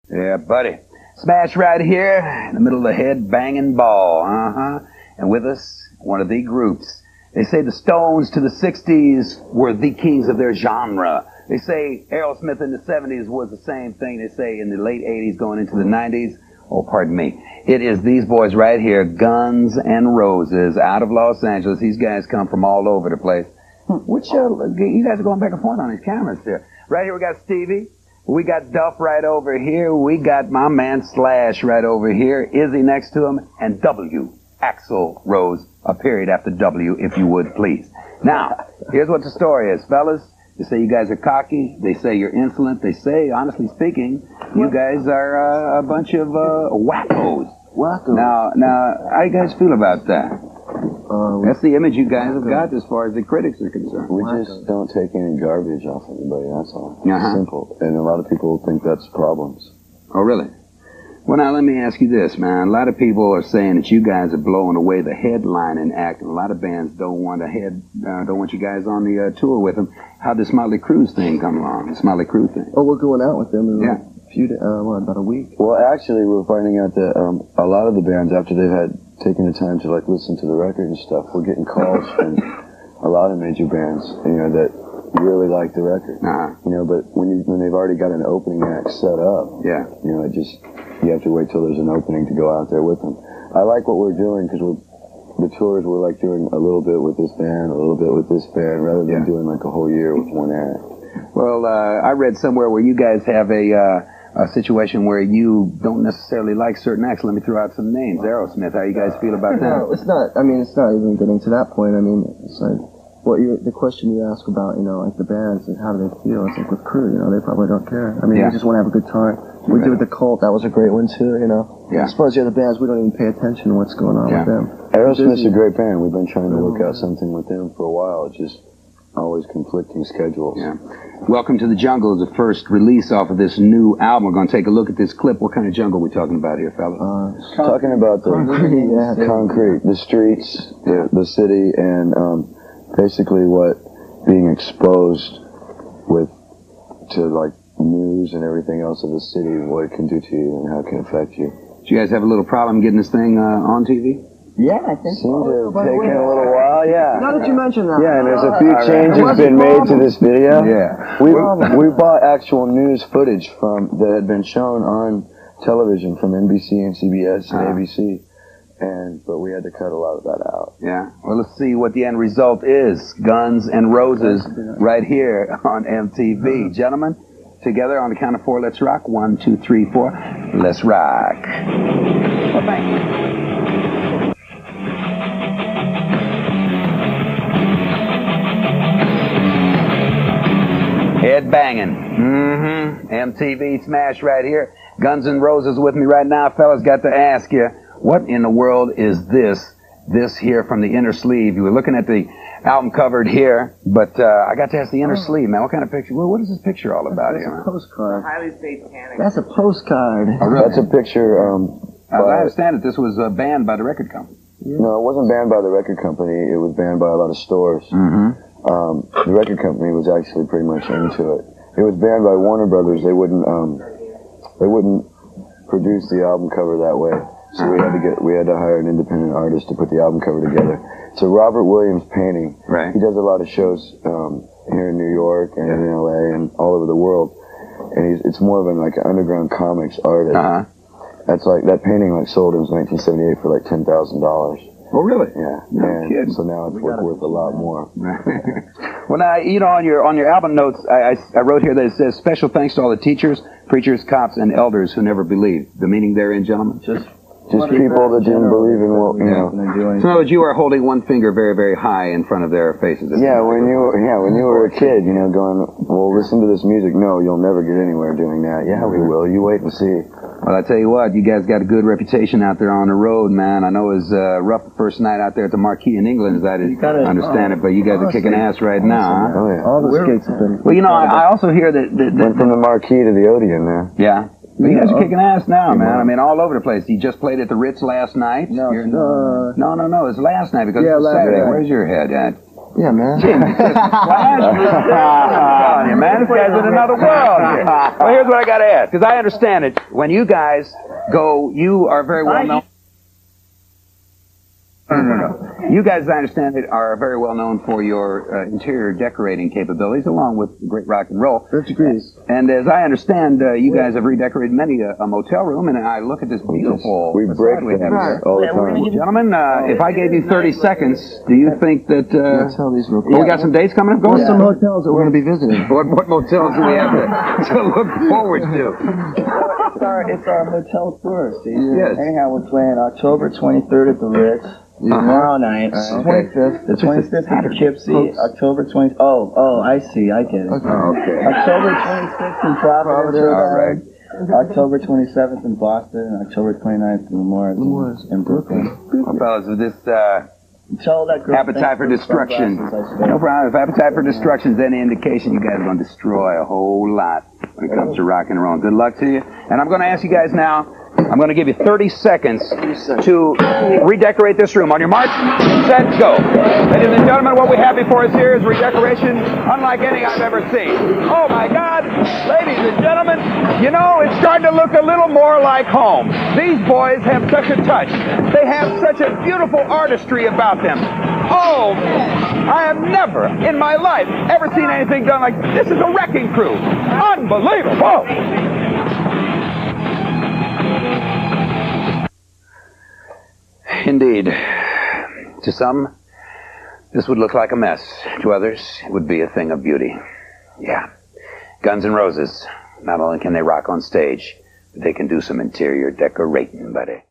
Yeah, buddy. Smash right here in the middle of the head-banging ball. And with us, one of the groups. They say the Stones to the 60s were the kings of their genre. They say Aerosmith in the 70s was the same thing. They say in the late 80s going into the 90s. Oh, pardon me. It is these boys right here, Guns N' Roses, out of Los Angeles. These guys come from all over the place. Which, you guys are going back and forth on these cameras there. Right here we got Stevie. We got Duff right over here. We got my man Slash right over here. Izzy next to him. And W, Axl Rose, a period after W, if you would, please. Now, here's what the story is, fellas. They say you guys are cocky. They say you're insolent. They say, honestly speaking, you guys are a bunch of wackos. Wackos. Now, how you guys feel about that? That's the image you guys have got as far as the critics are concerned. We just don't take any garbage off anybody, that's all. Uh-huh. Simple. And a lot of people think that's problems. Oh, really? Well, now, let me ask you this, man. A lot of people are saying that you guys are blowing away the headlining act, and a lot of bands don't want you guys on the tour with them. How'd this Motley Crue thing come along, the Motley Crue thing? Oh, we're going out with them in Yeah. about a week. Well, actually, we're finding out that a lot of the bands, after they've had taken the time to like listen to the record and stuff, we're getting calls from a lot of major bands, that really like the record. Uh-huh. But when they've already got an opening act set up, Yeah. you have to wait till there's an opening to go out there with them. I like what we're doing because the tours we're like doing a little bit with this band, a little bit with this band, rather than doing like a whole year with one act. Well, I read somewhere where you guys have a situation where you don't necessarily like certain acts. Let me throw out some names. Aerosmith, how you guys feel about that? No, it's not. I mean, it's not even getting to that point. I mean, it's like the question you ask about, like the bands and how do they feel. It's like with Crew, they probably don't care. I mean, they just want to have a good time. We did with the Cult. That was a great one too. Yeah. As far as the other bands, we don't even pay attention to what's going on with them. Aerosmith's a great band. We've been trying to work out something with them for a while. It's just always conflicting schedules. Yeah. Welcome to the Jungle is the first release off of this new album. We're going to take a look at this clip. What kind of jungle are we talking about here, fella? Talking about the concrete, the streets, the city, and basically what being exposed to like news and everything else of the city, what it can do to you and how it can affect you. Do you guys have a little problem getting this thing on TV? Yeah, I think Seemed to have taken a little while, yeah. Now that you mention that. Yeah, and there's a few changes been made to this video. Yeah. We bought actual news footage that had been shown on television from NBC and CBS and ABC, but we had to cut a lot of that out. Yeah. Well, let's see what the end result is. Guns N' Roses right here on MTV. Gentlemen, together on the count of 4, let's rock. 1, 2, 3, 4. Let's rock. Well, thank you. Headbanging. MTV smash right here. Guns N' Roses with me right now. Fellas, got to ask you, what in the world is this here from the inner sleeve? You were looking at the album covered here, but I got to ask the inner sleeve, man. What kind of picture? What is this picture all about here, man? That's a postcard. Highly satanic. That's a postcard. Oh, really? That's a picture. As I understand it, this was banned by the record company. No, it wasn't banned by the record company. It was banned by a lot of stores. The record company was actually pretty much into it. It was banned by Warner Brothers. They wouldn't produce the album cover that way. So we had to hire an independent artist to put the album cover together. It's a Robert Williams painting. Right. He does a lot of shows here in New York and in LA and all over the world. And it's more of an underground comics artist. That's that painting sold in 1978 for $10,000. Oh, really? Yeah. No kidding. So now it's worth a lot more. Well, now, on your album notes, I wrote here that it says, special thanks to all the teachers, preachers, cops, and elders who never believed. The meaning therein, gentlemen? Just people that didn't believe in what, So in other words, you are holding one finger very, very high in front of their faces. Yeah, when you were a kid, going, well, listen to this music. No, you'll never get anywhere doing that. Yeah, we will. You wait and see. Well, I tell you what, you guys got a good reputation out there on the road, man. I know it was rough the first night out there at the Marquee in England, as I understand it, but you guys are kicking ass right now, huh? Oh, yeah. All the skates have been... Well, I also hear that went from the Marquee to the Odeon there. Yeah. Well, you guys are kicking ass now, man. I mean, all over the place. You just played at the Ritz last night. No, it's last night because it's Saturday. Where's your head at? Yeah, man. Flash, man, this guy's in another world here. Well, here's what I got to ask, because I understand it. When you guys go, you are very well known. No. You guys, I understand it, are very well known for your interior decorating capabilities, along with great rock and roll. 5 degrees. And as I understand, you guys have redecorated many a motel room, and I look at this beautiful We break facade we have here. all the time. Gentlemen, if I gave you 30 seconds, do you think that... Let's tell these real quick. we got some dates coming up? Go What's on. some hotels that we're going to be visiting? What motels do we have to look forward to? It's our motel tour, see? Yes. Anyhow, we're playing October 23rd at the Ritz. Tomorrow night. Okay. 25th. The 25th at Poughkeepsie. October 20th. Oh, I see. I get it. Okay. October 26th in Providence. All right. October 27th in Boston. And October 29th in Lemoore in Brooklyn. Well, fellas, with this Tell that girl appetite for destruction. sunglasses No problem. If appetite for destruction is any indication, you guys are going to destroy a whole lot when it comes to rock and roll. Good luck to you. And I'm going to ask you guys now, I'm going to give you 30 seconds to redecorate this room. On your march, set, go. Ladies and gentlemen, what we have before us here is redecoration unlike any I've ever seen. Oh my God, ladies and gentlemen, you know, it's starting to look a little more like home. These boys have such a touch. They have such a beautiful artistry about them. Oh, I have never in my life ever seen anything done like this. This is a wrecking crew. Unbelievable. Indeed. To some, this would look like a mess. To others, it would be a thing of beauty. Yeah. Guns N' Roses. Not only can they rock on stage, but they can do some interior decorating, buddy.